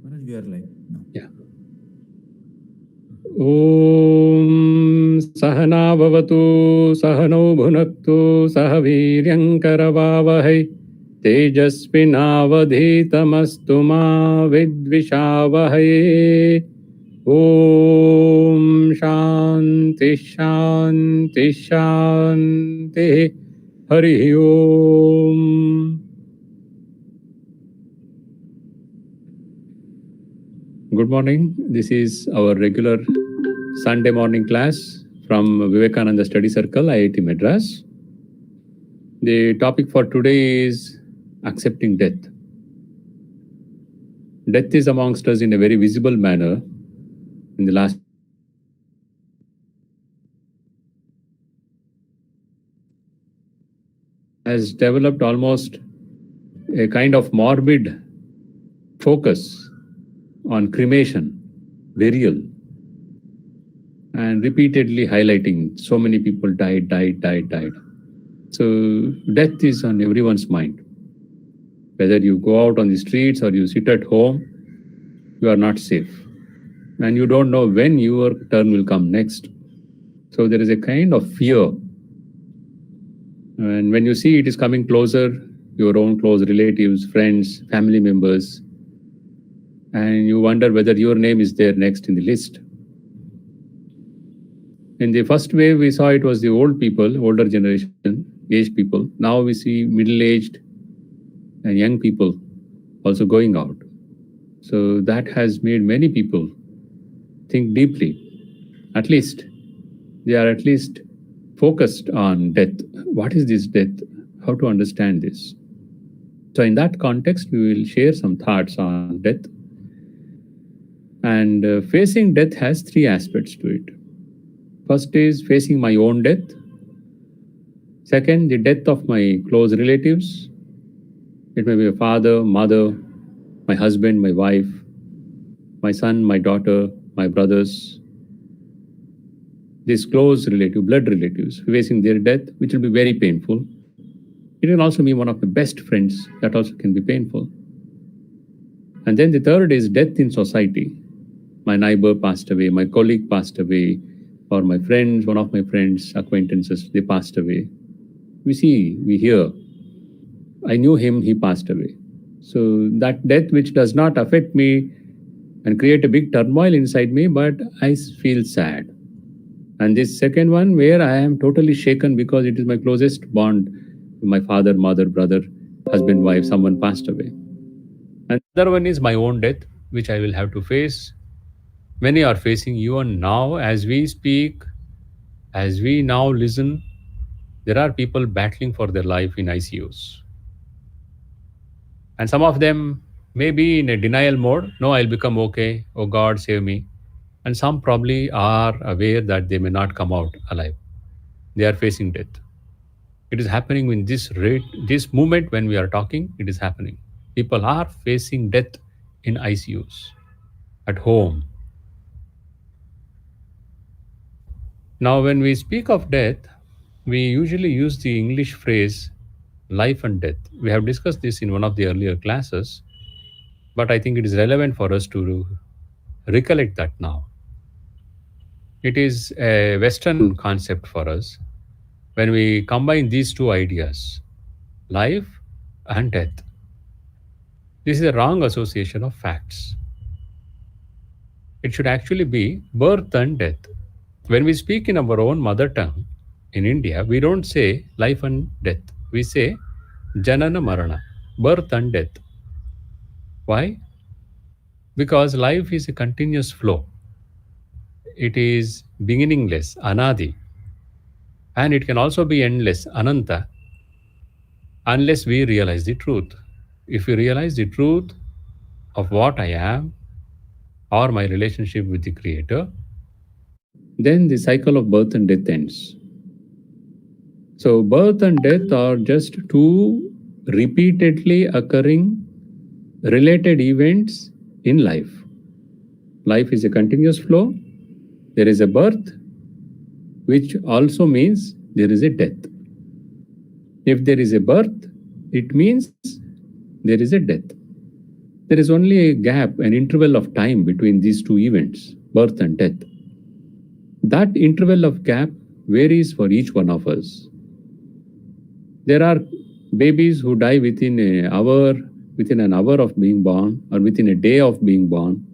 Manoj, we are live. Yeah. Om Sahana Bhavatu Sahano Bhunaktu Sahaviryam Karavavahai Tejasvinavadhitamastu ma vidvishavahai. Om Shanti Shanti Shanti. Hari Om. Good morning. This is our regular Sunday morning class from Vivekananda Study Circle, IIT Madras. The topic for today is accepting death. Death is amongst us in a very visible manner in the last has developed almost a kind of morbid focus on cremation, burial, and repeatedly highlighting so many people died. So death is on everyone's mind. Whether you go out on the streets or you sit at home, you are not safe. And you don't know when your turn will come next. So there is a kind of fear. And when you see it is coming closer, your own close relatives, friends, family members, and you wonder whether your name is there next in the list. In the first wave, we saw it was the old people, older generation, aged people. Now we see middle-aged and young people also going out. So that has made many people think deeply. At least, they are at least focused on death. What is this death? How to understand this? So in that context, we will share some thoughts on death. And facing death has three aspects to it. First is facing my own death. Second, the death of my close relatives. It may be a father, mother, my husband, my wife, my son, my daughter, my brothers. These close relative, blood relatives, facing their death, which will be very painful. It will also be one of my best friends. That also can be painful. And then the third is death in society. My neighbor passed away, my colleague passed away, or my friends, one of my friends, acquaintances, they passed away. We see, we hear, I knew him, he passed away. So that death which does not affect me and create a big turmoil inside me, but I feel sad. And this second one where I am totally shaken because it is my closest bond, my father, mother, brother, husband, wife, someone passed away. And the other one is my own death, which I will have to face. Many are facing even now as we speak, as we now listen. There are people battling for their life in ICUs. And some of them may be in a denial mode. No, I'll become okay. Oh God, save me. And some probably are aware that they may not come out alive. They are facing death. It is happening in this rate, this moment when we are talking, it is happening. People are facing death in ICUs, at home. Now, when we speak of death, we usually use the English phrase life and death. We have discussed this in one of the earlier classes, but I think it is relevant for us to recollect that now. It is a Western concept for us. When we combine these two ideas, life and death, this is a wrong association of facts. It should actually be birth and death. When we speak in our own mother tongue, in India, we don't say life and death. We say janana marana, birth and death. Why? Because life is a continuous flow. It is beginningless, anadi. And it can also be endless, ananta, unless we realize the truth. If we realize the truth of what I am or my relationship with the Creator, then the cycle of birth and death ends. So birth and death are just two repeatedly occurring related events in life. Life is a continuous flow. There is a birth, which also means there is a death. If there is a birth, it means there is a death. There is only a gap, an interval of time between these two events, birth and death. That interval of gap varies for each one of us. There are babies who die within an hour of being born, or within a day of being born.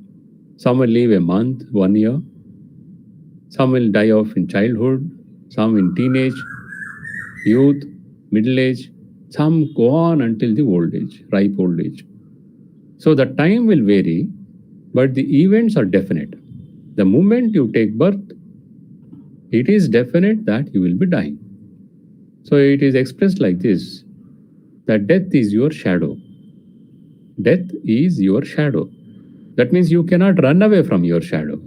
Some will live a month, 1 year. Some will die off in childhood, some in teenage, youth, middle age. Some go on until the old age, ripe old age. So the time will vary, but the events are definite. The moment you take birth, it is definite that you will be dying. So it is expressed like this, that death is your shadow. Death is your shadow. That means you cannot run away from your shadow.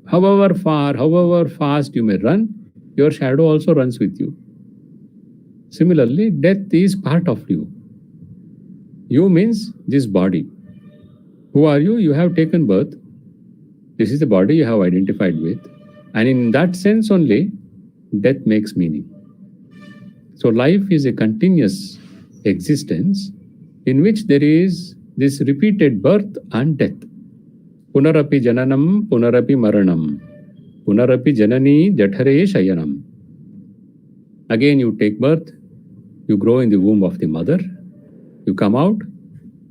However far, however fast you may run, your shadow also runs with you. Similarly, death is part of you. You means this body. Who are you? You have taken birth. This is the body you have identified with. And in that sense only, death makes meaning. So life is a continuous existence in which there is this repeated birth and death. Punarapi jananam, punarapi maranam, punarapi janani jathare shayanam. Again you take birth, you grow in the womb of the mother, you come out,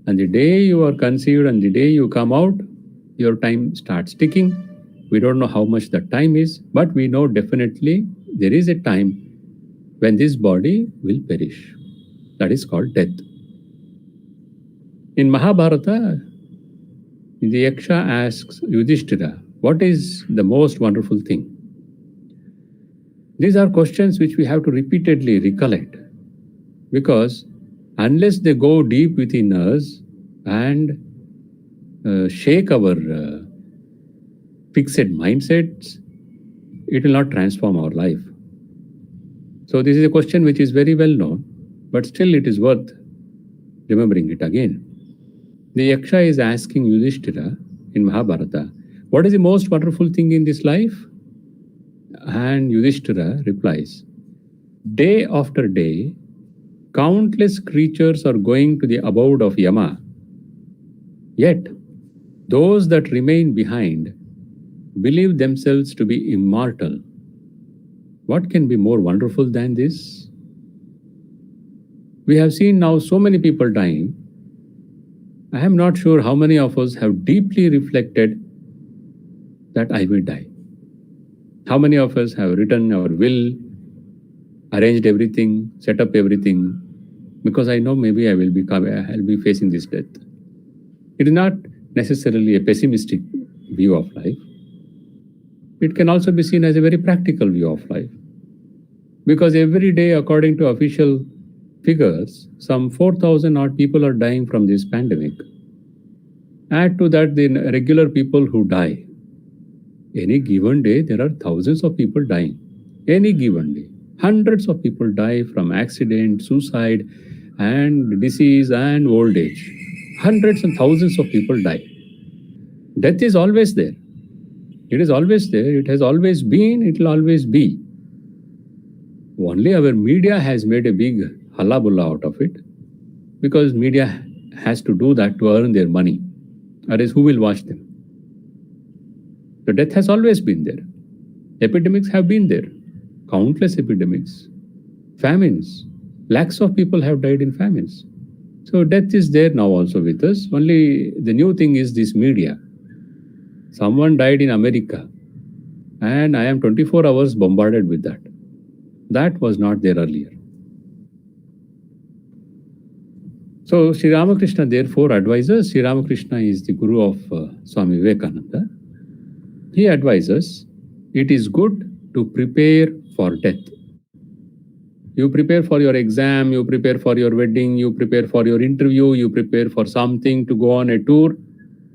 and the day you are conceived and the day you come out, your time starts ticking. We don't know how much that time is, but we know definitely there is a time when this body will perish. That is called death. In Mahabharata, the Yaksha asks Yudhishthira, what is the most wonderful thing? These are questions which we have to repeatedly recollect, because unless they go deep within us and shake our fixed mindsets, it will not transform our life. So this is a question which is very well known, but still it is worth remembering it again. The Yaksha is asking Yudhishthira in Mahabharata, what is the most wonderful thing in this life? And Yudhishthira replies, day after day, countless creatures are going to the abode of Yama. Yet, those that remain behind believe themselves to be immortal. What can be more wonderful than this? We have seen now so many people dying. I am not sure how many of us have deeply reflected that I will die. How many of us have written our will, arranged everything, set up everything, because I know maybe I'll be facing this death. It is not necessarily a pessimistic view of life. It can also be seen as a very practical view of life. Because every day, according to official figures, some 4,000 odd people are dying from this pandemic. Add to that the regular people who die. Any given day, there are thousands of people dying. Any given day. Hundreds of people die from accident, suicide, and disease and old age. Hundreds and thousands of people die. Death is always there. It is always there. It has always been. It will always be. Only our media has made a big hullabulla out of it, because media has to do that to earn their money. Otherwise, who will watch them? So death has always been there. Epidemics have been there. Countless epidemics. Famines. Lakhs of people have died in famines. So death is there now also with us. Only the new thing is this media. Someone died in America, and I am 24 hours bombarded with that. That was not there earlier. So Sri Ramakrishna therefore advises, Sri Ramakrishna is the guru of Swami Vivekananda. He advises, it is good to prepare for death. You prepare for your exam, you prepare for your wedding, you prepare for your interview, you prepare for something to go on a tour.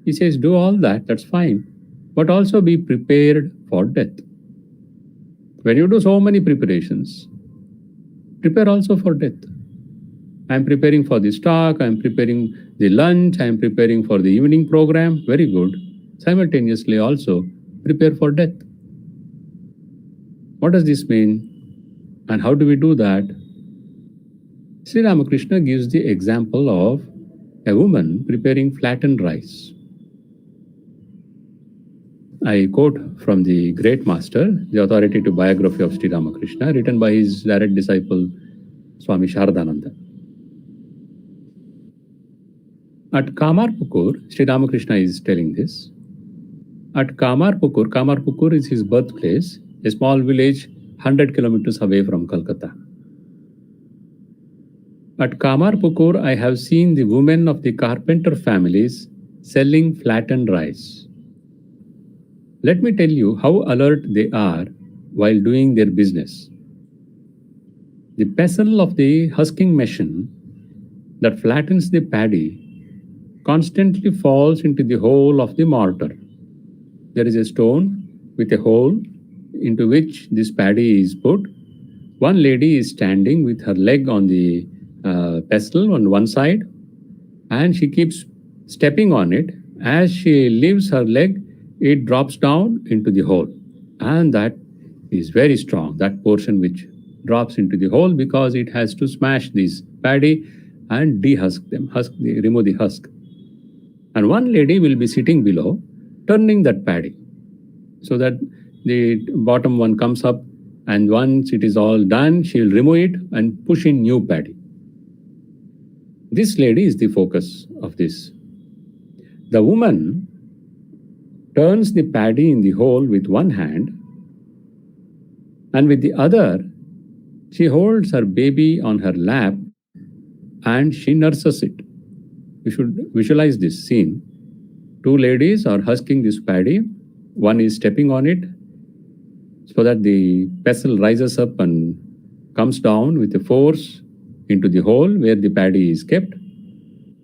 He says, do all that, that's fine. But also be prepared for death. When you do so many preparations, prepare also for death. I am preparing for this talk, I am preparing the lunch, I am preparing for the evening program. Very good. Simultaneously also prepare for death. What does this mean? And how do we do that? Sri Ramakrishna gives the example of A woman preparing flattened rice. I quote from the great master, the authoritative biography of Sri Ramakrishna, written by his direct disciple, Swami Sharadhananda. At Kamarpukur, Sri Ramakrishna is telling this. At Kamarpukur is his birthplace, a small village 100 kilometers away from Calcutta. At Kamarpukur, I have seen the women of the carpenter families selling flattened rice. Let me tell you how alert they are while doing their business. The pestle of the husking machine that flattens the paddy constantly falls into the hole of the mortar. There is a stone with a hole into which this paddy is put. One lady is standing with her leg on the pestle on one side, and she keeps stepping on it. As she lifts her leg, it drops down into the hole, and that is very strong, that portion which drops into the hole, because it has to smash this paddy and dehusk them, remove the husk. And one lady will be sitting below, turning that paddy so that the bottom one comes up, and once it is all done, she will remove it and push in new paddy. This lady is the focus of this. The woman turns the paddy in the hole with one hand, and with the other, she holds her baby on her lap and she nurses it. You should visualize this scene. Two ladies are husking this paddy. One is stepping on it so that the pestle rises up and comes down with a force into the hole where the paddy is kept.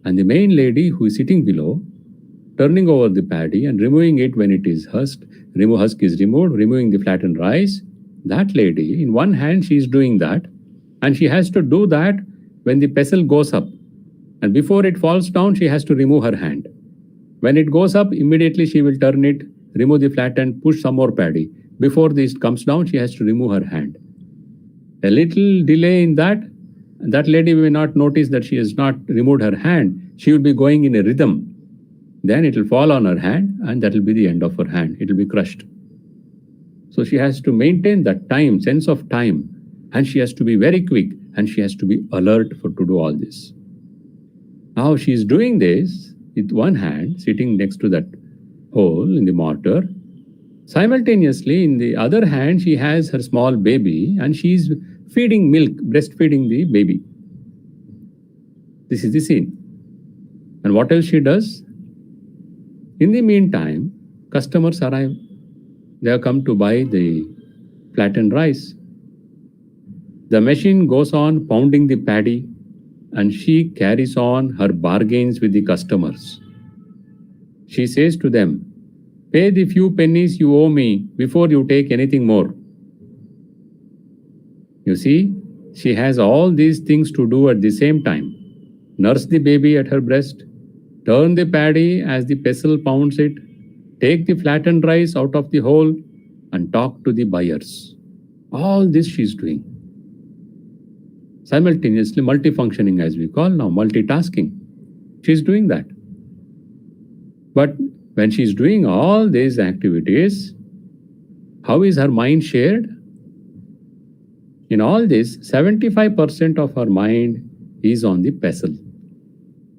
And the main lady, who is sitting below, turning over the paddy and removing it when it is husked. Husk is removed, removing the flattened rice. That lady, in one hand, she is doing that, and she has to do that when the pestle goes up. And before it falls down, she has to remove her hand. When it goes up, immediately she will turn it, remove the flattened, push some more paddy. Before this comes down, she has to remove her hand. A little delay in that lady may not notice that she has not removed her hand. She will be going in a rhythm. Then it will fall on her hand, and that will be the end of her hand. It will be crushed. So she has to maintain that time, sense of time, and she has to be very quick, and she has to be alert to do all this. Now she is doing this with one hand, sitting next to that hole in the mortar. Simultaneously, in the other hand, she has her small baby, and she is feeding milk, breastfeeding the baby. This is the scene. And what else she does? In the meantime, customers arrive. They have come to buy the flattened rice. The machine goes on pounding the paddy, and she carries on her bargains with the customers. She says to them, "Pay the few pennies you owe me before you take anything more." You see, she has all these things to do at the same time. Nurse the baby at her breast, turn the paddy as the pestle pounds it, take the flattened rice out of the hole, and talk to the buyers. All this she's doing. Simultaneously, multifunctioning, as we call now, multitasking. She's doing that. But when she's doing all these activities, how is her mind shared? In all this, 75% of her mind is on the pestle.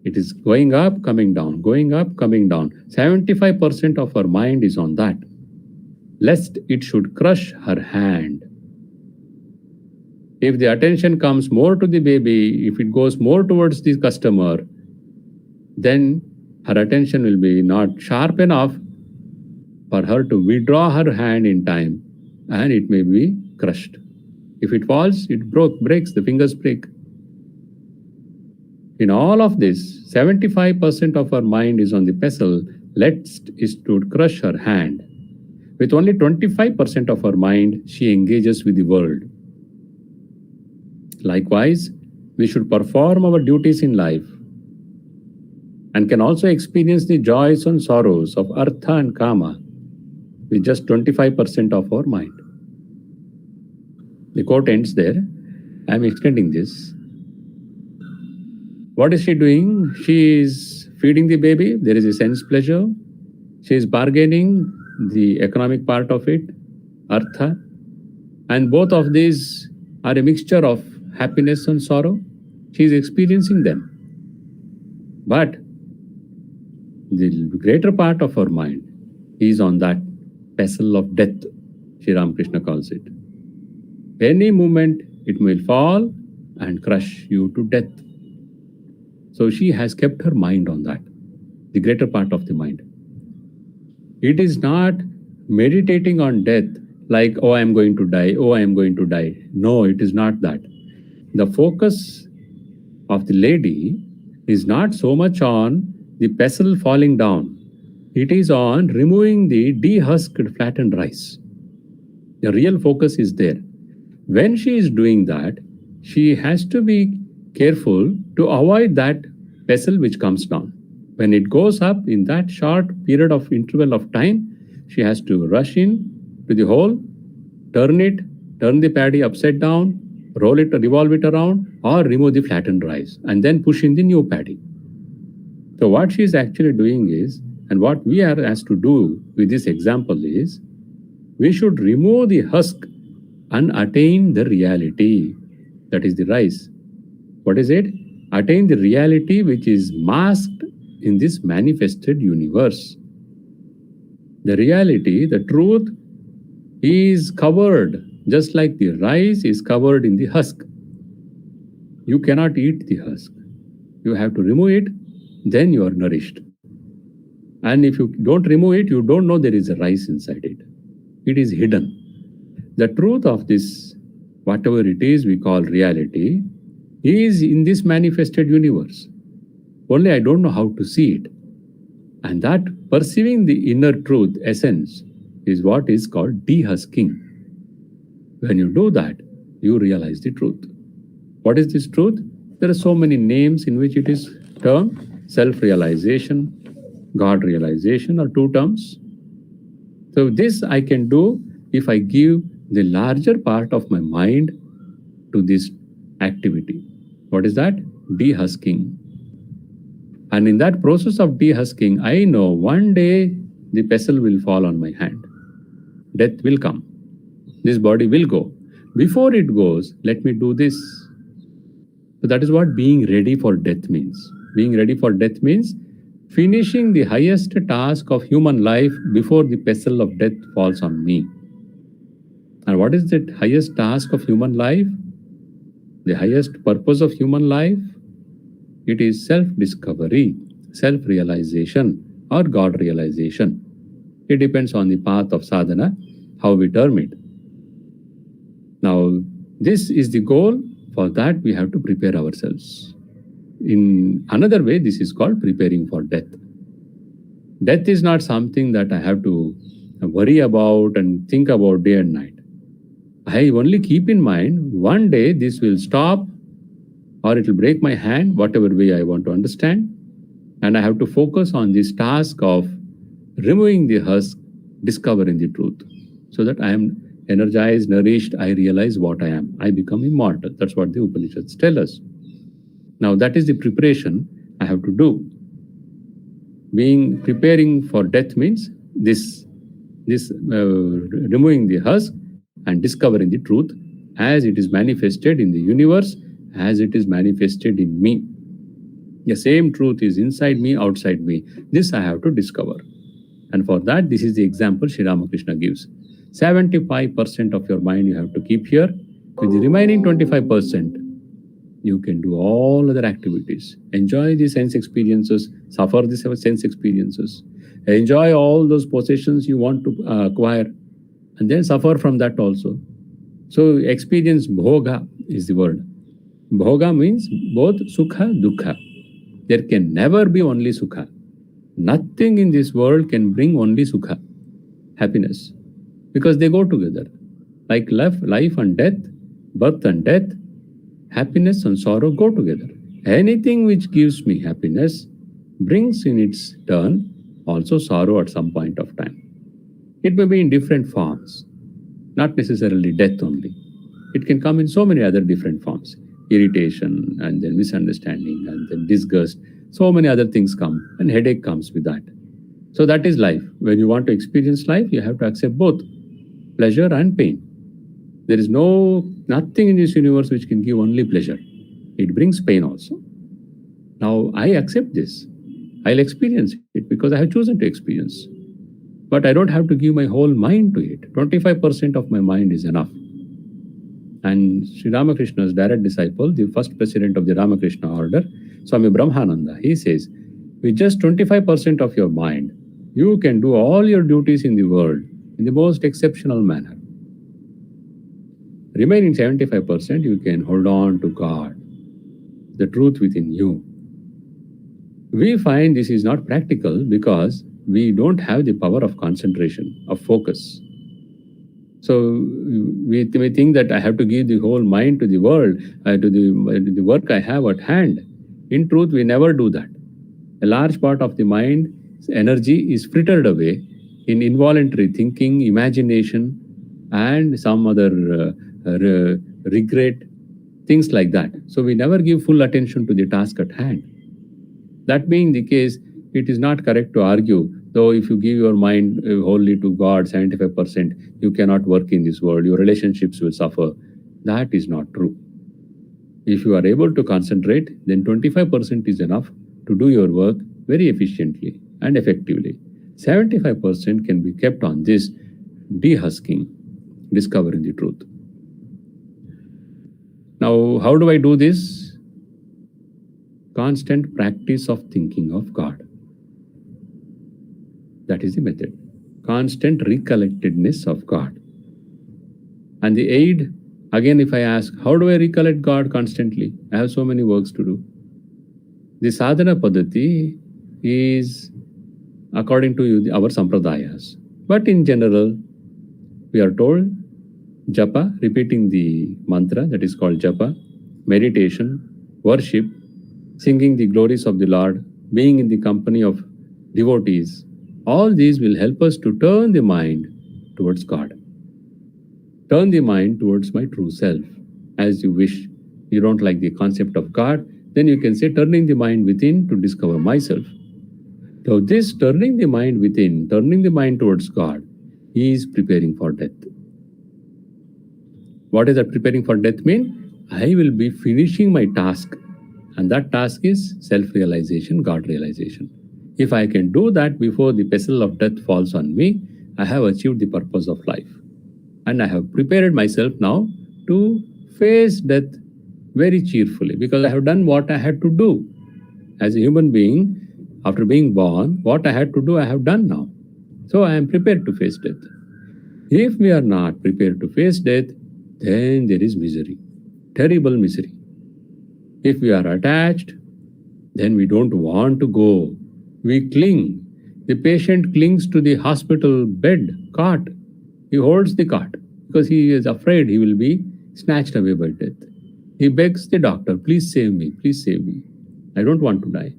It is going up, coming down, going up, coming down. 75% of her mind is on that, lest it should crush her hand. If the attention comes more to the baby, if it goes more towards the customer, then her attention will be not sharp enough for her to withdraw her hand in time, and it may be crushed. If it falls, it breaks, the fingers break. In all of this, 75% of her mind is on the pestle, lest it to crush her hand. With only 25% of her mind, she engages with the world. Likewise, we should perform our duties in life and can also experience the joys and sorrows of Artha and Kama with just 25% of our mind. The quote ends there. I am extending this. What is she doing? She is feeding the baby. There is a sense pleasure. She is bargaining the economic part of it, artha. And both of these are a mixture of happiness and sorrow. She is experiencing them. But the greater part of her mind is on that vessel of death, Sri Ramakrishna calls it. Any moment it will fall and crush you to death. So she has kept her mind on that, the greater part of the mind. It is not meditating on death like, oh, I am going to die, oh, I am going to die. No, it is not that. The focus of the lady is not so much on the pestle falling down. It is on removing the dehusked flattened rice. The real focus is there. When she is doing that, she has to be careful to avoid that pestle which comes down. When it goes up in that short period of interval of time, she has to rush in to the hole, turn the paddy upside down, roll it, revolve it around, or remove the flattened rice, and then push in the new paddy. So what she is actually doing is, and what we are asked to do with this example is, we should remove the husk and attain the reality. That is the rice. What is it? Attain the reality which is masked in this manifested universe. The reality, the truth, is covered, just like the rice is covered in the husk. You cannot eat the husk. You have to remove it, then you are nourished. And if you don't remove it, you don't know there is a rice inside it. It is hidden. The truth of this, whatever it is we call reality, is in this manifested universe. Only I don't know how to see it. And that perceiving the inner truth, essence, is what is called dehusking. When you do that, you realize the truth. What is this truth? There are so many names in which it is termed. Self-realization, God realization are two terms. So this I can do if I give the larger part of my mind to this activity. What is that? Dehusking. And in that process of dehusking, I know one day the pestle will fall on my hand. Death will come. This body will go. Before it goes, let me do this. So that is what being ready for death means. Being ready for death means finishing the highest task of human life before the pestle of death falls on me. And what is the highest task of human life? The highest purpose of human life? It is self-discovery, self-realization, or God-realization. It depends on the path of sadhana, how we term it. Now, this is the goal. For that, we have to prepare ourselves. In another way, this is called preparing for death. Death is not something that I have to worry about and think about day and night. I only keep in mind, one day this will stop, or it will break my hand, whatever way I want to understand. And I have to focus on this task of removing the husk, discovering the truth, so that I am energized, nourished, I realize what I am. I become immortal. That's what the Upanishads tell us. Now that is the preparation I have to do. Preparing for death means this removing the husk and discovering the truth as it is manifested in the universe, as it is manifested in me. The same truth is inside me, outside me. This I have to discover. And for that, this is the example Sri Ramakrishna gives. 75% of your mind you have to keep here. With the remaining 25%, you can do all other activities. Enjoy the sense experiences, suffer the sense experiences. Enjoy all those possessions you want to acquire, and then suffer from that also. So experience bhoga is the word. Bhoga means both sukha, dukkha. There can never be only sukha. Nothing in this world can bring only sukha, happiness, because they go together. Like life and death, birth and death, happiness and sorrow go together. Anything which gives me happiness brings in its turn also sorrow at some point of time. It may be in different forms, not necessarily death only. It can come in so many other different forms. irritation, and then misunderstanding, and then disgust. So many other things come, and headache comes with that. So that is life. When you want to experience life, you have to accept both pleasure and pain. There is nothing in this universe which can give only pleasure. It brings pain also. Now I accept this. I'll experience it because I have chosen to experience. But I don't have to give my whole mind to it. 25% of my mind is enough. And Sri Ramakrishna's direct disciple, the first president of the Ramakrishna order, Swami Brahmananda, he says, with just 25% of your mind, you can do all your duties in the world in the most exceptional manner. Remaining 75%, you can hold on to God, the truth within you. We find this is not practical because we don't have the power of concentration, of focus. So we think that I have to give the whole mind to the world, to the work I have at hand. In truth, we never do that. A large part of the mind's energy is frittered away in involuntary thinking, imagination, and some other regret, things like that. So we never give full attention to the task at hand. That being the case, it is not correct to argue, though if you give your mind wholly to God, 75%, you cannot work in this world, your relationships will suffer. That is not true. If you are able to concentrate, then 25% is enough to do your work very efficiently and effectively. 75% can be kept on this de-husking, discovering the truth. Now, how do I do this? Constant practice of thinking of God. That is the method. Constant recollectedness of God. And the aid, again, if I ask, how do I recollect God constantly? I have so many works to do. The sadhana paddhati is according to our sampradayas. But in general, we are told japa, repeating the mantra that is called japa, meditation, worship, singing the glories of the Lord, being in the company of devotees. All these will help us to turn the mind towards God. Turn the mind towards my true self, as you wish. You don't like the concept of God, then you can say turning the mind within to discover myself. So this turning the mind within, turning the mind towards God, is preparing for death. What does that preparing for death mean? I will be finishing my task. And that task is self-realization, God-realization. If I can do that before the pestle of death falls on me, I have achieved the purpose of life. And I have prepared myself now to face death very cheerfully because I have done what I had to do. As a human being, after being born, what I had to do, I have done now. So I am prepared to face death. If we are not prepared to face death, then there is misery, terrible misery. If we are attached, then we don't want to go. We cling. The patient clings to the hospital bed, cot. He holds the cot because he is afraid he will be snatched away by death. He begs the doctor, please save me, please save me. I don't want to die.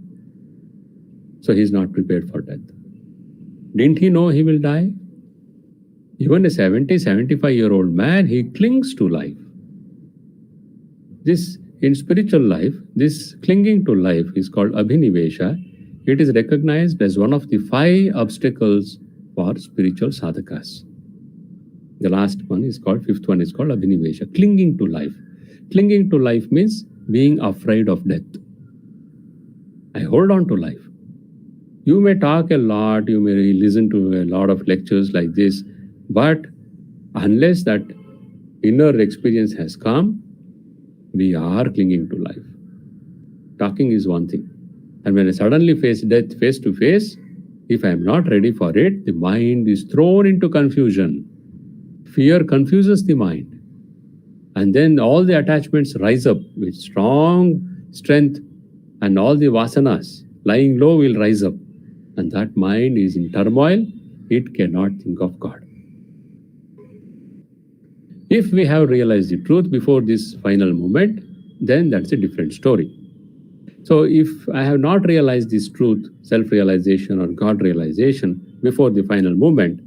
So he is not prepared for death. Didn't he know he will die? Even a 70, 75-year-old man, he clings to life. This, in spiritual life, this clinging to life is called abhinivesha. It is recognized as one of the 5 obstacles for spiritual sadhakas. The last one is called, 5th one is called abhinivesha, clinging to life. Clinging to life means being afraid of death. I hold on to life. You may talk a lot, you may listen to a lot of lectures like this, but unless that inner experience has come, we are clinging to life. Talking is one thing. And when I suddenly face death face to face, if I am not ready for it, the mind is thrown into confusion. Fear confuses the mind. And then all the attachments rise up with strong strength, and all the vasanas lying low will rise up. And that mind is in turmoil. It cannot think of God. If we have realized the truth before this final moment, then that's a different story. So if I have not realized this truth, self-realization or God-realization before the final moment,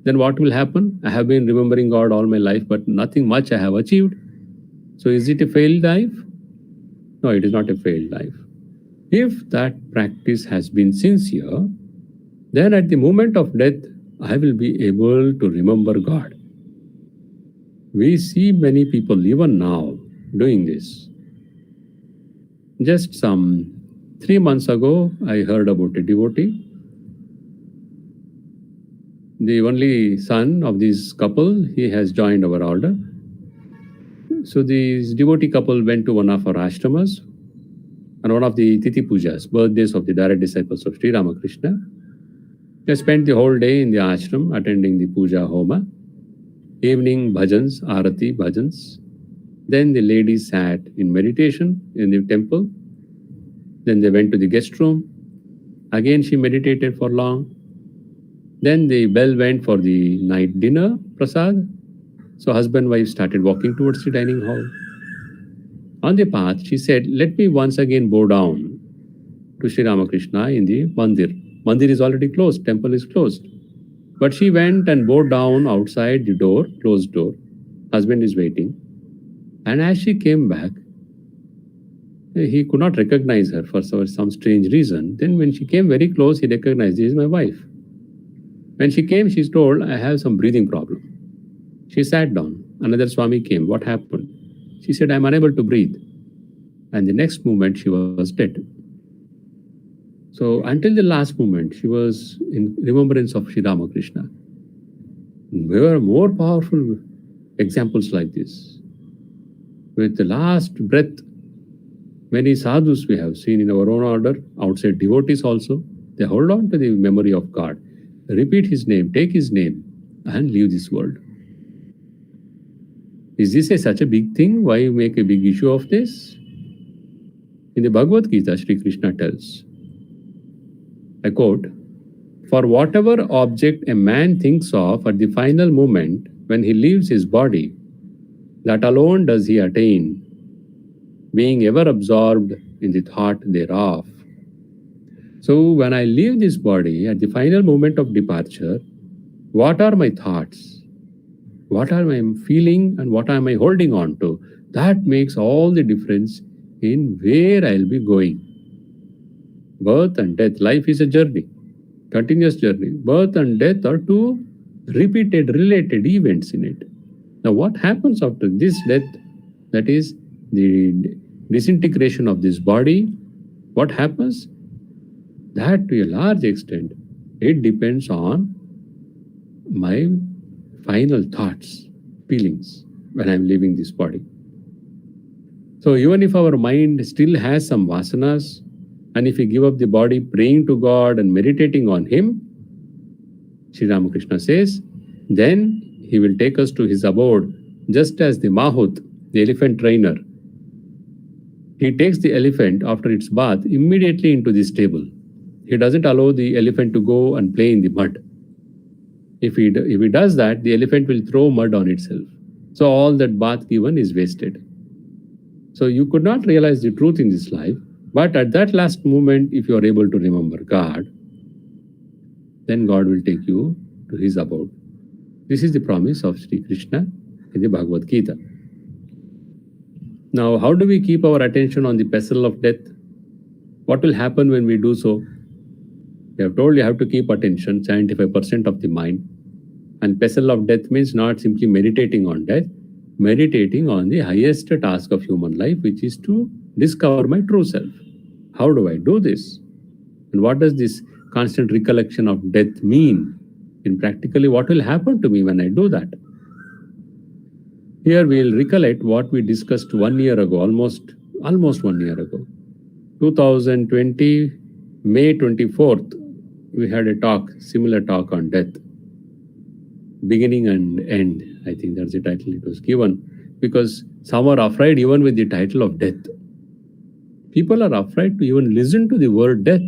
then what will happen? I have been remembering God all my life, but nothing much I have achieved. So is it a failed life? No, it is not a failed life. If that practice has been sincere, then at the moment of death, I will be able to remember God. We see many people even now doing this. Just some 3 months ago, I heard about a devotee. The only son of this couple, he has joined our order. So this devotee couple went to one of our ashramas on one of the Tithi Pujas, birthdays of the direct disciples of Sri Ramakrishna. They spent the whole day in the ashram attending the puja homa, evening bhajans, arati bhajans. Then the ladies sat in meditation in the temple. Then they went to the guest room. Again she meditated for long. Then the bell went for the night dinner, prasad. So husband and wife started walking towards the dining hall. On the path, she said, let me once again bow down to Sri Ramakrishna in the mandir. Mandir is already closed, temple is closed. But she went and bowed down outside the door, closed door. Husband is waiting. And as she came back, he could not recognize her for some strange reason. Then when she came very close, he recognized, this is my wife. When she came, she's told, I have some breathing problem. She sat down. Another Swami came. What happened? She said, I'm unable to breathe. And the next moment, she was dead. So until the last moment, she was in remembrance of Sri Ramakrishna. There were more powerful examples like this. With the last breath, many sadhus we have seen in our own order, outside devotees also, they hold on to the memory of God, repeat His name, take His name, and leave this world. Is this such a big thing? Why make a big issue of this? In the Bhagavad Gita, Sri Krishna tells, I quote, for whatever object a man thinks of at the final moment when he leaves his body, that alone does he attain, being ever absorbed in the thought thereof. So when I leave this body at the final moment of departure, what are my thoughts? What am I feeling and what am I holding on to? That makes all the difference in where I'll be going. Birth and death, life is a journey, continuous journey. Birth and death are two repeated, related events in it. Now what happens after this death, that is the disintegration of this body, what happens? That to a large extent, it depends on my final thoughts, feelings when I'm leaving this body. So even if our mind still has some vasanas, and if we give up the body praying to God and meditating on Him, Sri Ramakrishna says, then He will take us to His abode, just as the Mahut, the elephant trainer, he takes the elephant after its bath immediately into the stable. He doesn't allow the elephant to go and play in the mud. If he does that, the elephant will throw mud on itself. So all that bath given is wasted. So you could not realize the truth in this life, but at that last moment, if you are able to remember God, then God will take you to His abode. This is the promise of Sri Krishna in the Bhagavad Gita. Now, how do we keep our attention on the pestle of death? What will happen when we do so? We have told you have to keep attention, 75% of the mind. And pestle of death means not simply meditating on death, meditating on the highest task of human life, which is to discover my true self. How do I do this? And what does this constant recollection of death mean? In practically, what will happen to me when I do that? Here we will recollect what we discussed 1 year ago, almost 1 year ago. 2020, May 24th, we had a talk, similar talk on death. Beginning and end, I think that's the title it was given, because some are afraid even with the title of death. People are afraid to even listen to the word death.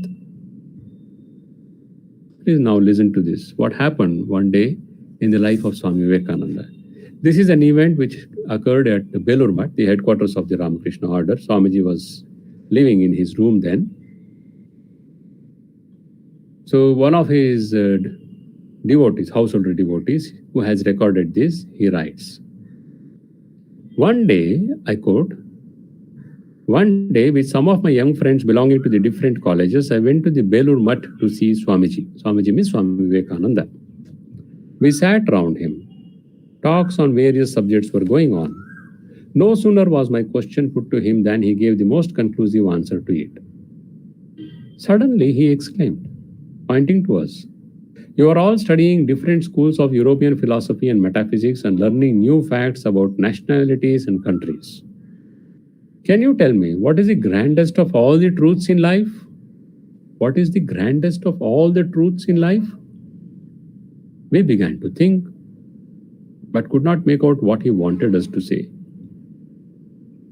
Please now listen to this. What happened one day in the life of Swami Vivekananda? This is an event which occurred at the Belur Math, the headquarters of the Ramakrishna order. Swamiji was living in his room then. So one of his devotees, householder devotees, who has recorded this, he writes, one day, I quote, One day, with some of my young friends belonging to the different colleges, I went to the Belur Mutt to see Swamiji. Swamiji means Swami Vivekananda. We sat round him. Talks on various subjects were going on. No sooner was my question put to him than he gave the most conclusive answer to it. Suddenly, he exclaimed, pointing to us, "You are all studying different schools of European philosophy and metaphysics and learning new facts about nationalities and countries. Can you tell me what is the grandest of all the truths in life? What is the grandest of all the truths in life?" We began to think, but could not make out what he wanted us to say.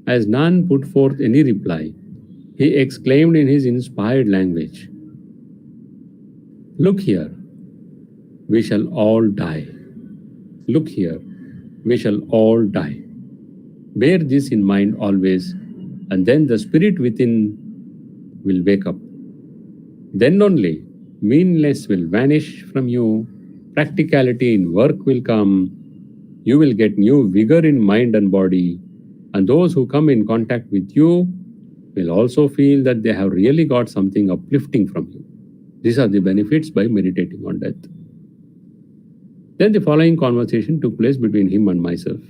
As none put forth any reply, he exclaimed in his inspired language, "Look here, we shall all die. Look here, we shall all die. Bear this in mind always, and then the spirit within will wake up. Then only meanness will vanish from you, practicality in work will come, you will get new vigor in mind and body, and those who come in contact with you will also feel that they have really got something uplifting from you. These are the benefits by meditating on death." Then the following conversation took place between him and myself.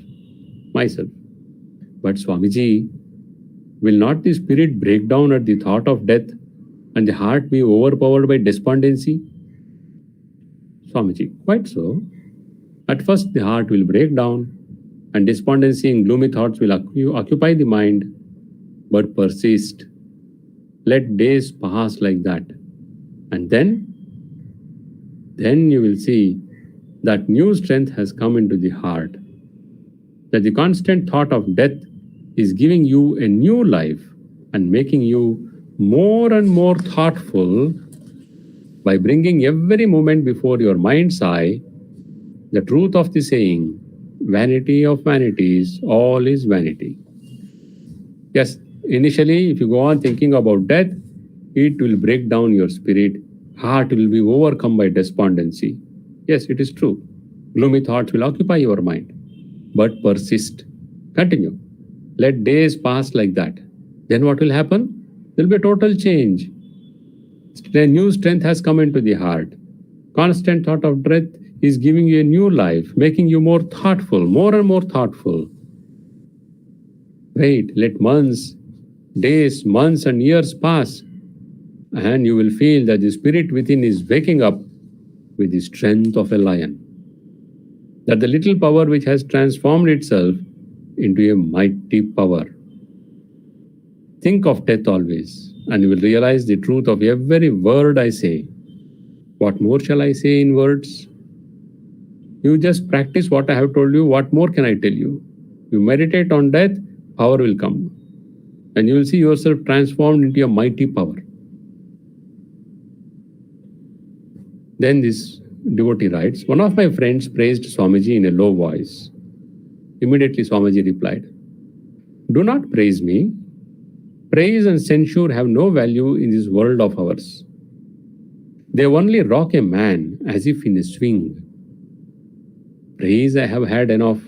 "But Swamiji, will not the spirit break down at the thought of death and the heart be overpowered by despondency?" Swamiji, "Quite so. At first the heart will break down and despondency and gloomy thoughts will occupy the mind, but persist. Let days pass like that. And then you will see that new strength has come into the heart, that the constant thought of death is giving you a new life and making you more and more thoughtful by bringing every moment before your mind's eye the truth of the saying, vanity of vanities, all is vanity." Yes, initially, if you go on thinking about death, it will break down your spirit, heart will be overcome by despondency. Yes, it is true. Gloomy thoughts will occupy your mind, but persist. Continue. Let days pass like that. Then what will happen? There will be a total change. A new strength has come into the heart. Constant thought of death is giving you a new life, making you more thoughtful, more and more thoughtful. Wait, let months, days, months, and years pass, and you will feel that the spirit within is waking up with the strength of a lion. That the little power which has transformed itself into a mighty power. Think of death always, and you will realize the truth of every word I say. What more shall I say in words? You just practice what I have told you. What more can I tell you? You meditate on death, power will come. And you will see yourself transformed into a mighty power. Then this devotee writes, "One of my friends praised Swamiji in a low voice. Immediately Swamiji replied, 'Do not praise me. Praise and censure have no value in this world of ours. They only rock a man as if in a swing. Praise I have had enough.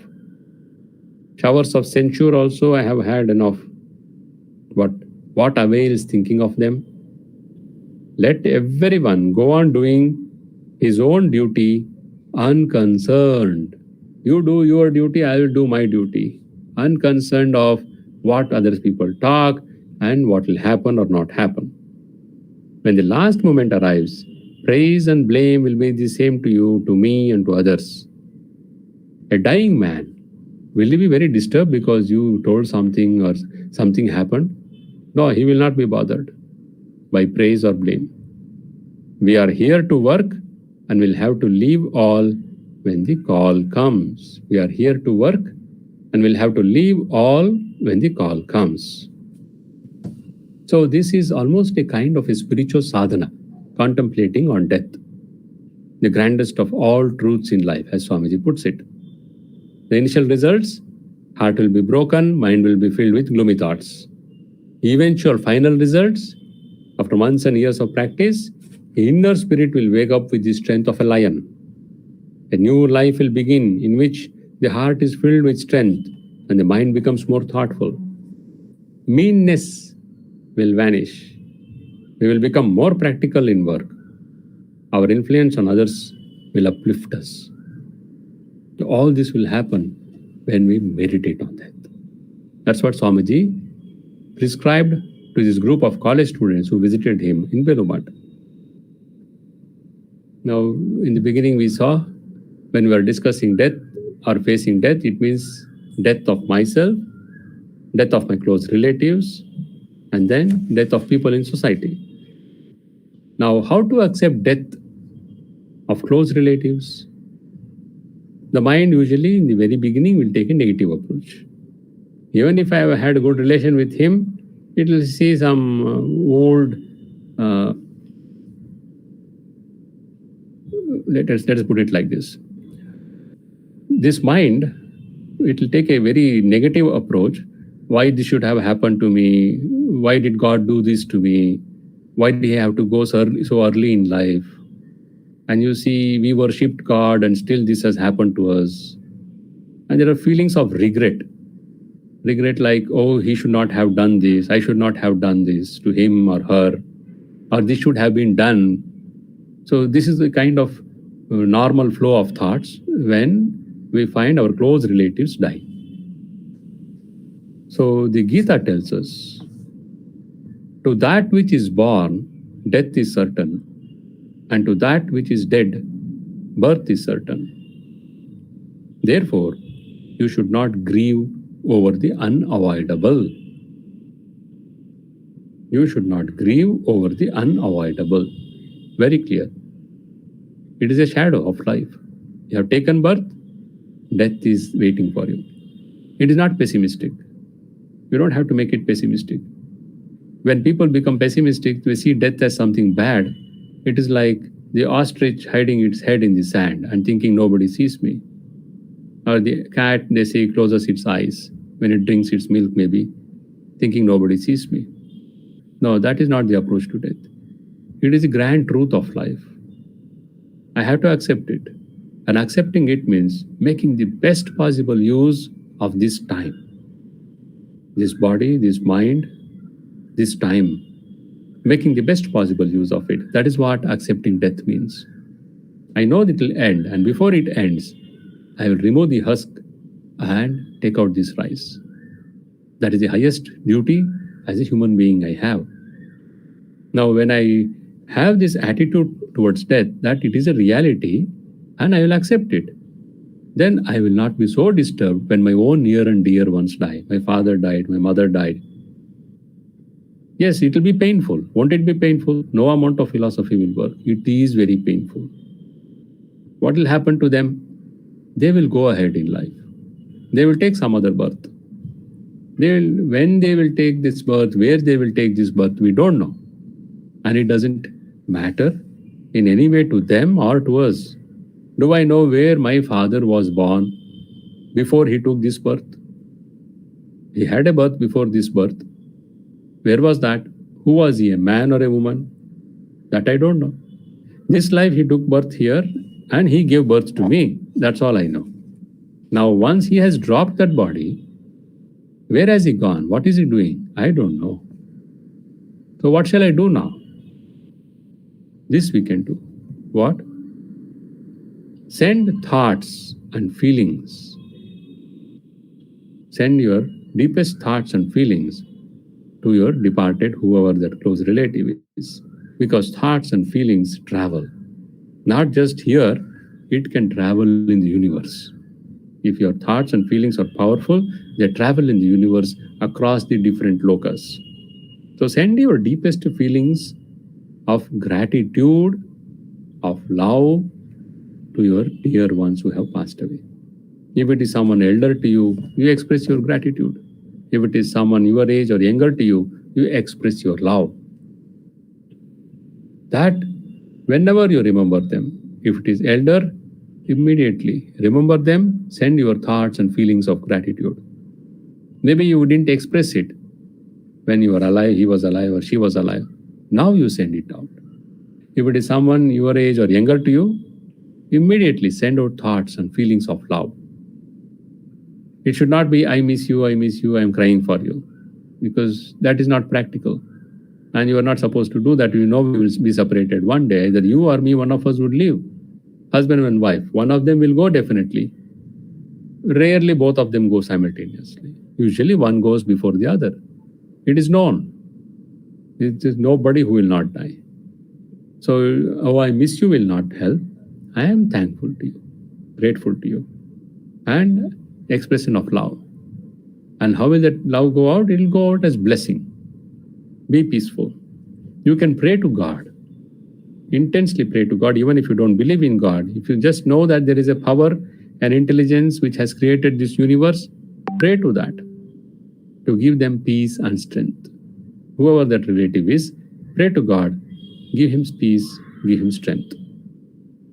Showers of censure also I have had enough. But what avails thinking of them? Let everyone go on doing his own duty unconcerned. You do your duty, I will do my duty. Unconcerned of what other people talk and what will happen or not happen. When the last moment arrives, praise and blame will be the same to you, to me, and to others. A dying man, will he be very disturbed because you told something or something happened? No, he will not be bothered by praise or blame. We are here to work and will have to leave all when the call comes. We are here to work and will have to leave all when the call comes. So this is almost a kind of a spiritual sadhana, contemplating on death, the grandest of all truths in life, as Swamiji puts it. The initial results, heart will be broken, mind will be filled with gloomy thoughts. Eventual final results, after months and years of practice, the inner spirit will wake up with the strength of a lion. A new life will begin in which the heart is filled with strength and the mind becomes more thoughtful. Meanness will vanish. We will become more practical in work. Our influence on others will uplift us. All this will happen when we meditate on that. That's what Swamiji prescribed to this group of college students who visited him in Belumat. Now, in the beginning, we saw when we were discussing death or facing death, it means death of myself, death of my close relatives, and then death of people in society. Now, how to accept death of close relatives? The mind usually in the very beginning will take a negative approach. Even if I have had a good relation with him, it will see some old, let us put it like this. This mind, it will take a very negative approach. Why this should have happened to me? Why did God do this to me? Why did he have to go so early in life? And you see, we worshipped God and still this has happened to us. And there are feelings of regret. Regret like, oh, he should not have done this. I should not have done this to him or her. Or this should have been done. So this is the kind of normal flow of thoughts when we find our close relatives die. So the Gita tells us, to that which is born, death is certain, and to that which is dead, birth is certain. Therefore, you should not grieve over the unavoidable. You should not grieve over the unavoidable. Very clear. It is a shadow of life. You have taken birth, death is waiting for you. It is not pessimistic. You don't have to make it pessimistic. When people become pessimistic, they see death as something bad. It is like the ostrich hiding its head in the sand and thinking nobody sees me. Or the cat, they say, closes its eyes when it drinks its milk, maybe, thinking nobody sees me. No, that is not the approach to death. It is the grand truth of life. I have to accept it. And accepting it means making the best possible use of this time. This body, this mind, this time. Making the best possible use of it. That is what accepting death means. I know that it will end, and before it ends, I will remove the husk and take out this rice. That is the highest duty as a human being I have. Now, when I have this attitude towards death, that it is a reality, and I will accept it, then I will not be so disturbed when my own near and dear ones die. My father died, my mother died. Yes, it will be painful. Won't it be painful? No amount of philosophy will work. It is very painful. What will happen to them? They will go ahead in life. They will take some other birth. When they will take this birth, where they will take this birth, we don't know. And it doesn't matter in any way to them or to us. Do I know where my father was born before he took this birth? He had a birth before this birth. Where was that? Who was he, a man or a woman? That I don't know. This life he took birth here and he gave birth to me. That's all I know. Now, once he has dropped that body, where has he gone? What is he doing? I don't know. So what shall I do now? This we can do. What? Send thoughts and feelings. Send your deepest thoughts and feelings to your departed, whoever that close relative is. Because thoughts and feelings travel. Not just here, it can travel in the universe. If your thoughts and feelings are powerful, they travel in the universe across the different lokas. So send your deepest feelings of gratitude, of love to your dear ones who have passed away. If it is someone elder to you, you express your gratitude. If it is someone your age or younger to you, you express your love. That whenever you remember them, if it is elder, immediately remember them, send your thoughts and feelings of gratitude. Maybe you didn't express it when you were alive, he was alive or she was alive. Now you send it out. If it is someone your age or younger to you, immediately send out thoughts and feelings of love. It should not be, I miss you, I'm crying for you. because that is not practical. And you are not supposed to do that. You know we will be separated one day. Either you or me, one of us would leave. Husband and wife, one of them will go definitely. Rarely both of them go simultaneously. Usually one goes before the other. It is known. It is nobody who will not die. So, oh, I miss you will not help. I am thankful to you, grateful to you, and expression of love. And how will that love go out? It will go out as blessing. Be peaceful. You can pray to God. Intensely pray to God, even if you don't believe in God. If you just know that there is a power and intelligence which has created this universe, pray to that to give them peace and strength. Whoever that relative is, pray to God, give him peace, give him strength.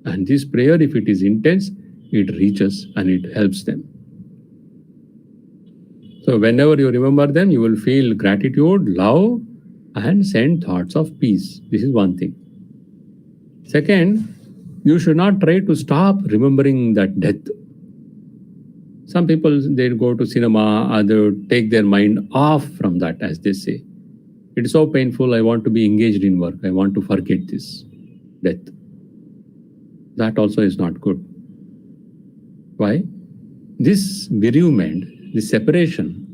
And this prayer, if it is intense, it reaches and it helps them. So whenever you remember them, you will feel gratitude, love, and send thoughts of peace. This is one thing. Second, you should not try to stop remembering that death. Some people, they go to cinema or they take their mind off from that, as they say. It is so painful, I want to be engaged in work. I want to forget this death. That also is not good. Why? This bereavement, this separation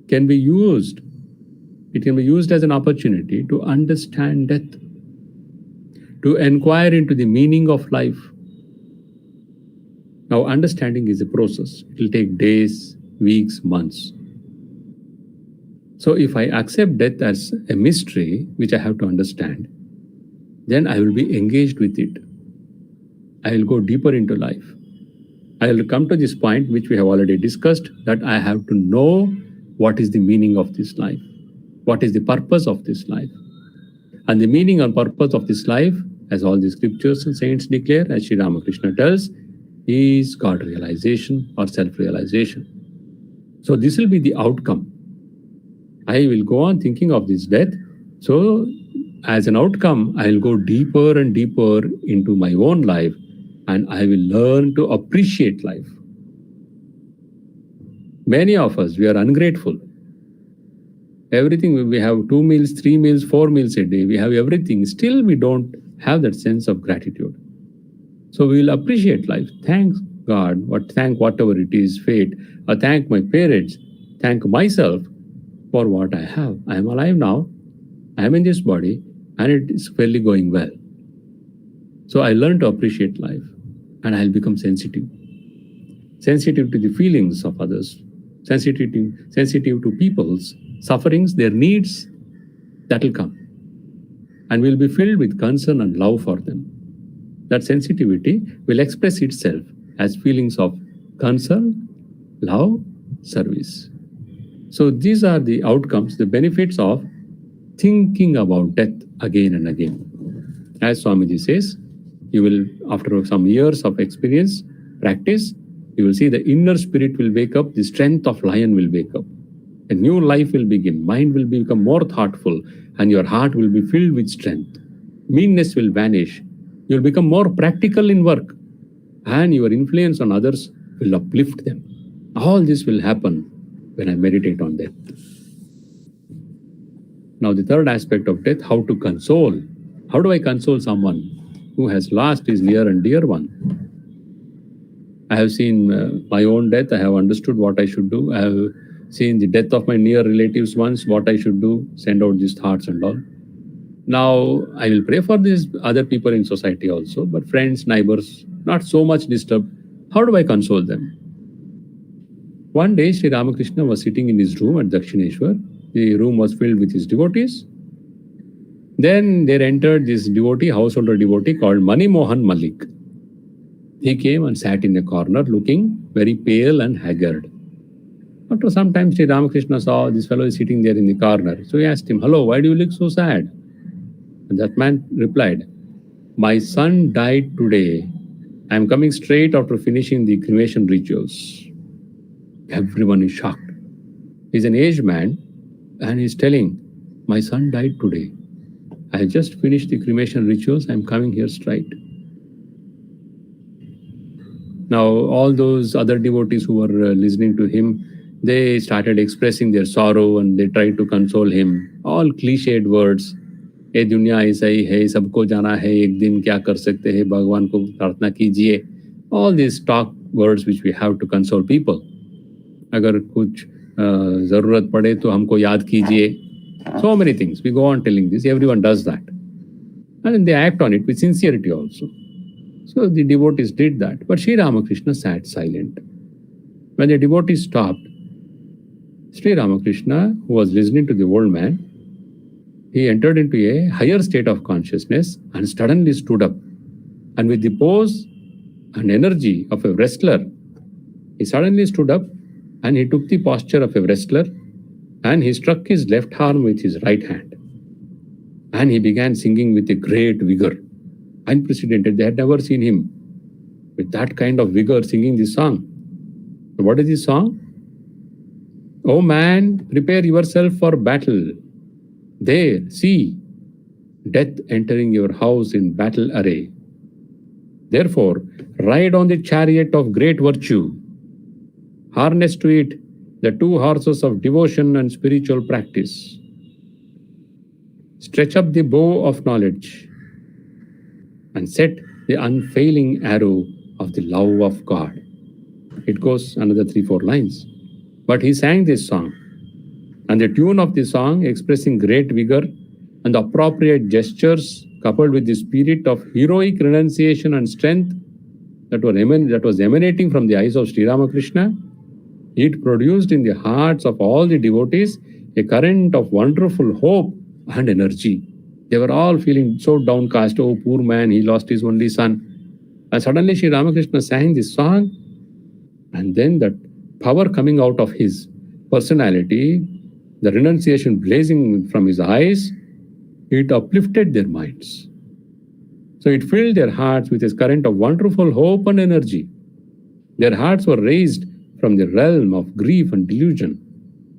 can be used. It can be used as an opportunity to understand death, to inquire into the meaning of life. Now, understanding is a process. It will take days, weeks, months. So if I accept death as a mystery, which I have to understand, then I will be engaged with it. I will go deeper into life. I will come to this point, which we have already discussed, that I have to know what is the meaning of this life. What is the purpose of this life? And the meaning and purpose of this life, as all the scriptures and saints declare, as Sri Ramakrishna tells, is God realization or self-realization. So this will be the outcome. I will go on thinking of this death. So as an outcome, I will go deeper and deeper into my own life, and I will learn to appreciate life. Many of us, we are ungrateful. Everything, we have 2 meals, 3 meals, 4 meals a day. We have everything. Still, we don't have that sense of gratitude. So we will appreciate life. Thank God, thank whatever it is, fate, or thank my parents, thank myself for what I have. I am alive now. I am in this body, and it is fairly going well. So I learn to appreciate life, and I'll become sensitive. Sensitive to the feelings of others, sensitive to people's sufferings, their needs, that will come. And we'll be filled with concern and love for them. That sensitivity will express itself as feelings of concern, love, service. So these are the outcomes, the benefits of thinking about death again and again. As Swamiji says, you will, after some years of experience, practice, you will see the inner spirit will wake up, the strength of lion will wake up. A new life will begin, mind will become more thoughtful, and your heart will be filled with strength. Meanness will vanish. You'll become more practical in work, and your influence on others will uplift them. All this will happen when I meditate on death. Now, the third aspect of death, how to console. How do I console someone who has lost his near and dear one? I have seen my own death. I have understood what I should do. I have seen the death of my near relatives once, what I should do, send out these thoughts and all. Now, I will pray for these other people in society also, but friends, neighbors, not so much disturbed. How do I console them? One day, Sri Ramakrishna was sitting in his room at Dakshineshwar. The room was filled with his devotees. Then there entered this devotee, householder devotee called Mani Mohan Malik. He came and sat in a corner looking very pale and haggard. After some time, Sri Ramakrishna saw this fellow is sitting there in the corner. So he asked him, "Hello, why do you look so sad?" And that man replied, "My son died today. I am coming straight after finishing the cremation rituals." Everyone is shocked. He's an aged man and he's telling, "My son died today. I just finished the cremation rituals. I'm coming here straight." Now, all those other devotees who were listening to him, They started expressing their sorrow and they tried to console him. All cliched words. ये दुनिया ऐसा ही है, सबको जाना है, एक दिन क्या कर सकते हैं, भगवान को प्रार्थना कीजिए. All these talk words which we have to console people. अगर कुछ ज़रूरत पड़े तो हमको याद कीजिए. So many things. We go on telling this. Everyone does that. And they act on it with sincerity also. So the devotees did that. But Sri Ramakrishna sat silent. When the devotees stopped, Sri Ramakrishna, who was listening to the old man, he entered into a higher state of consciousness and suddenly stood up. And with the pose and energy of a wrestler, he suddenly stood up and he took the posture of a wrestler and he struck his left arm with his right hand. And he began singing with a great vigor, unprecedented. They had never seen him with that kind of vigor singing this song. What is this song? Oh man, prepare yourself for battle. There, see, death entering your house in battle array. Therefore, ride on the chariot of great virtue. Harness to it the two horses of devotion and spiritual practice. Stretch up the bow of knowledge and set the unfailing arrow of the love of God. It goes another 3-4 lines. But he sang this song, and the tune of the song expressing great vigor and the appropriate gestures coupled with the spirit of heroic renunciation and strength that was emanating from the eyes of Sri Ramakrishna, it produced in the hearts of all the devotees a current of wonderful hope and energy. They were all feeling so downcast. Oh, poor man, he lost his only son. And suddenly Sri Ramakrishna sang this song, and then that power coming out of his personality, the renunciation blazing from his eyes, it uplifted their minds. So it filled their hearts with a current of wonderful hope and energy. Their hearts were raised from the realm of grief and delusion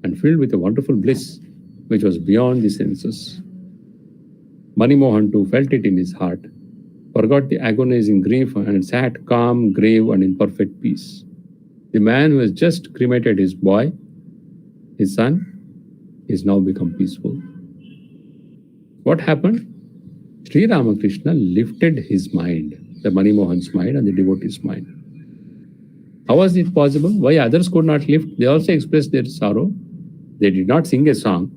and filled with a wonderful bliss which was beyond the senses. Mani Mohan too felt it in his heart, forgot the agonizing grief and sat calm, grave and in perfect peace. The man who has just cremated his boy, his son, is now become peaceful. What happened? Sri Ramakrishna lifted his mind, the Mani Mohan's mind and the devotee's mind. How was it possible? Why others could not lift? They also expressed their sorrow. They did not sing a song,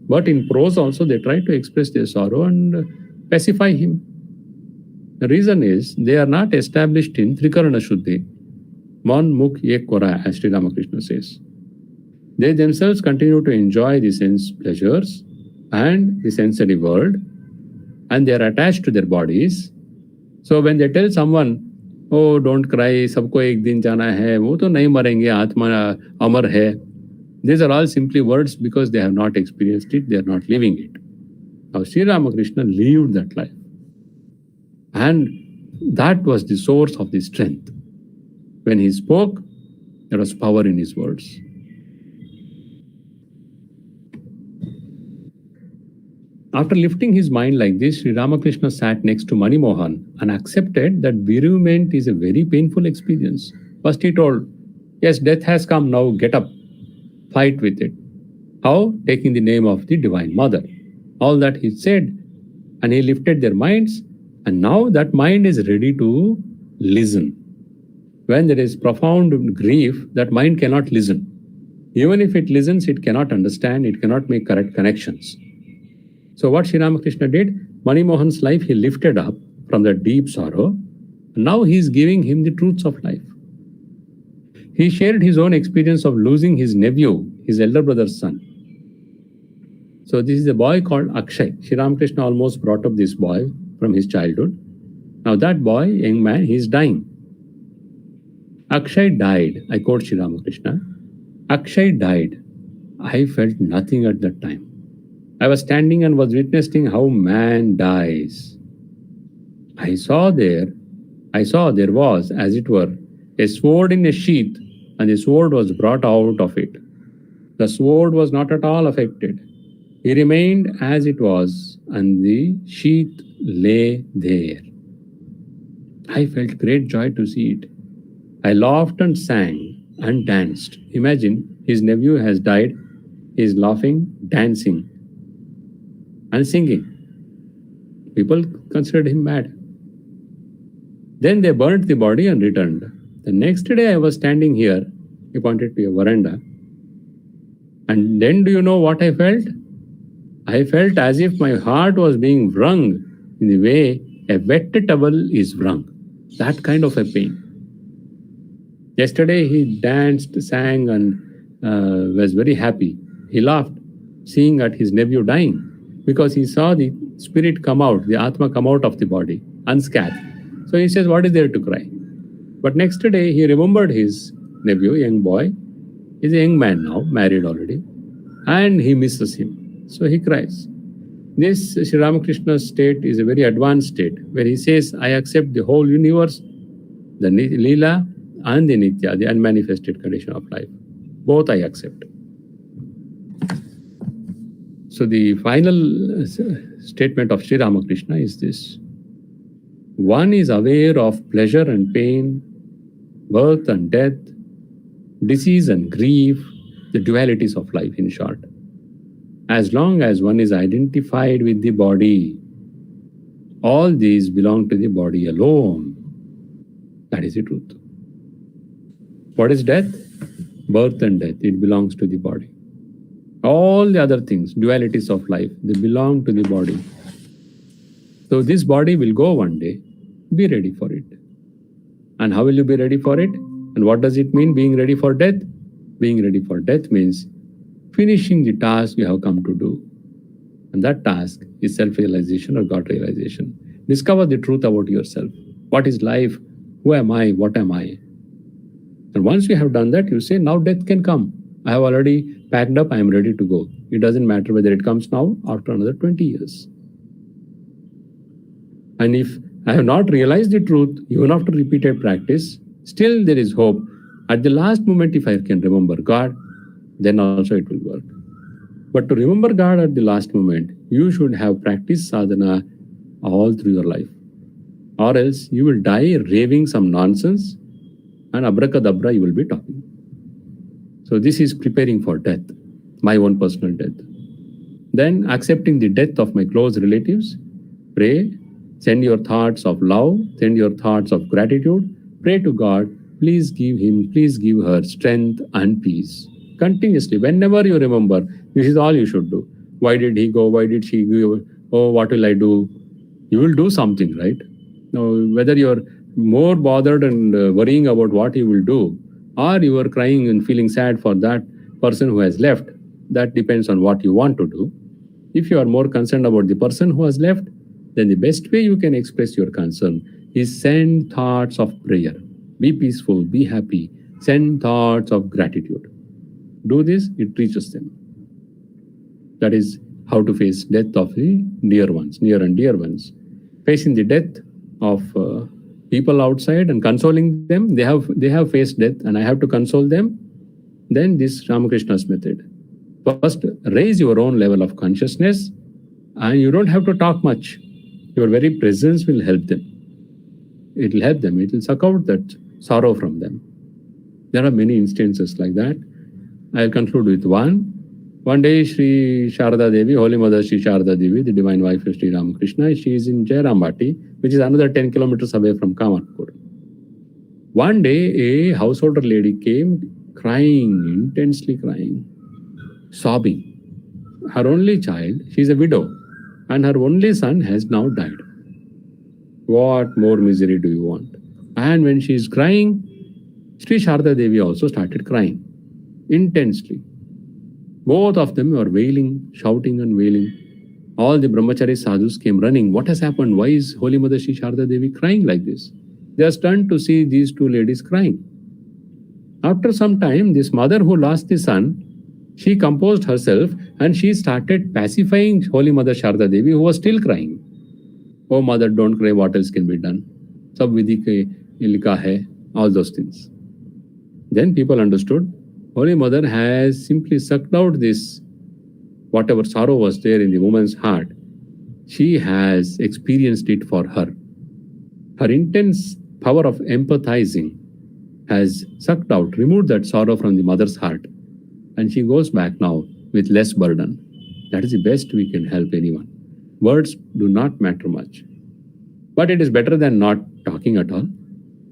but in prose also they tried to express their sorrow and pacify him. The reason is they are not established in Trikarana Shuddhi, Mon Mukh Ek Kora, as Sri Ramakrishna says. They themselves continue to enjoy the sense pleasures and the sensory world, and they are attached to their bodies. So when they tell someone, oh, don't cry, sabko ek din jana hai, wo to nahi marenge, atma amar hai. These are all simply words because they have not experienced it, they are not living it. Now Sri Ramakrishna lived that life. And that was the source of the strength. When he spoke, there was power in his words. After lifting his mind like this, Sri Ramakrishna sat next to Mani Mohan and accepted that bereavement is a very painful experience. First he told, yes, death has come, now get up, fight with it. How? Taking the name of the Divine Mother. All that he said, and he lifted their minds, and now that mind is ready to listen. When there is profound grief, that mind cannot listen. Even if it listens, it cannot understand, it cannot make correct connections. So what Sri Ramakrishna did, Mani Mohan's life he lifted up from that deep sorrow. Now he is giving him the truths of life. He shared his own experience of losing his nephew, his elder brother's son. So this is a boy called Akshay. Sri Ramakrishna almost brought up this boy from his childhood. Now that boy, young man, he is dying. Akshay died. I quote Sri Ramakrishna. Akshay died. I felt nothing at that time. I was standing and was witnessing how man dies. I saw there was, as it were, a sword in a sheath, and the sword was brought out of it. The sword was not at all affected. He remained as it was, and the sheath lay there. I felt great joy to see it. I laughed and sang and danced. Imagine, His nephew has died. He is laughing, dancing, and singing. People considered him mad. Then they burnt the body and returned. The next day I was standing here, he pointed to a veranda, and then do you know what I felt? I felt as if my heart was being wrung in the way a wet towel is wrung. That kind of a pain. Yesterday he danced, sang, and was very happy. He laughed, seeing at his nephew dying, because he saw the spirit come out, the Atma come out of the body, unscathed. So he says, what is there to cry? But next day he remembered his nephew, young boy. He's a young man now, married already, and he misses him. So he cries. This Sri Ramakrishna's state is a very advanced state, where he says, I accept the whole universe, the Leela and the Nitya, the unmanifested condition of life. Both I accept. So the final statement of Sri Ramakrishna is this. One is aware of pleasure and pain, birth and death, disease and grief, the dualities of life in short. As long as one is identified with the body, all these belong to the body alone. That is the truth. What is death? Birth and death. It belongs to the body. All the other things, dualities of life, they belong to the body. So this body will go one day. Be ready for it. And how will you be ready for it? And what does it mean, being ready for death? Being ready for death means finishing the task you have come to do. And that task is self-realization or God-realization. Discover the truth about yourself. What is life? Who am I? What am I? And once you have done that, you say, now death can come. I have already packed up. I am ready to go. It doesn't matter whether it comes now or after another 20 years. And if I have not realized the truth, even after repeated practice, still there is hope. At the last moment, if I can remember God, then also it will work. But to remember God at the last moment, you should have practiced sadhana all through your life. Or else you will die raving some nonsense and abracadabra you will be talking. So this is preparing for death, my own personal death. Then accepting the death of my close relatives, pray, send your thoughts of love, send your thoughts of gratitude, pray to God, please give him, please give her strength and peace. Continuously, whenever you remember, this is all you should do. Why did he go? Why did she go? Oh, what will I do? You will do something, right? Now, whether you're more bothered and worrying about what you will do, or you are crying and feeling sad for that person who has left, that depends on what you want to do. If you are more concerned about the person who has left, then the best way you can express your concern is send thoughts of prayer. Be peaceful, be happy, send thoughts of gratitude. Do this, it reaches them. That is how to face death of the dear ones, near and dear ones. Facing the death of people outside and consoling them, they have faced death and I have to console them. Then this Ramakrishna's method. First, raise your own level of consciousness and you don't have to talk much. Your very presence will help them. It will help them. It will suck out that sorrow from them. There are many instances like that. I'll conclude with one. One day, Sri Sharada Devi, Holy Mother Sri Sharada Devi, the divine wife of Sri Ramakrishna, she is in Jairambati, which is another 10 kilometers away from Kamarpur. One day, a householder lady came crying, intensely crying, sobbing. Her only child, she is a widow, and her only son has now died. What more misery do you want? And when she is crying, Sri Sharada Devi also started crying intensely. Both of them were wailing, shouting and wailing. All the brahmachari sadhus came running. What has happened? Why is Holy Mother Sri Sharada Devi crying like this? They are stunned to see these two ladies crying. After some time, this mother who lost the son, she composed herself and she started pacifying Holy Mother Sharada Devi, who was still crying. Oh mother, don't cry, what else can be done? Sab vidhi ke likha hai, all those things. Then people understood, Holy Mother has simply sucked out this, whatever sorrow was there in the woman's heart, she has experienced it for her. Her intense power of empathizing has sucked out, removed that sorrow from the mother's heart. and she goes back now with less burden. That is the best we can help anyone. Words do not matter much, but it is better than not talking at all.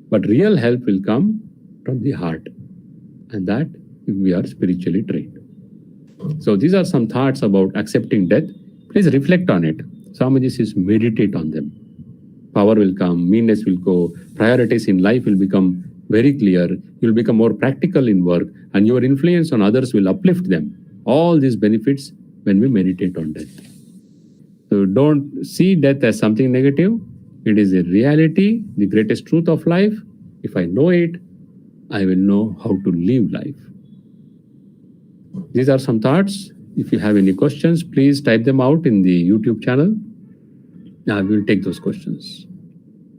But real help will come from the heart, and that if we are spiritually trained. So these are some thoughts about accepting death. Please reflect on it. Swamiji says meditate on them. Power will come, meanness will go, priorities in life will become very clear, you will become more practical in work, and your influence on others will uplift them. All these benefits when we meditate on death. So don't see death as something negative. It is a reality, the greatest truth of life. If I know it, I will know how to live life. These are some thoughts. If you have any questions, please type them out in the YouTube channel. I will take those questions.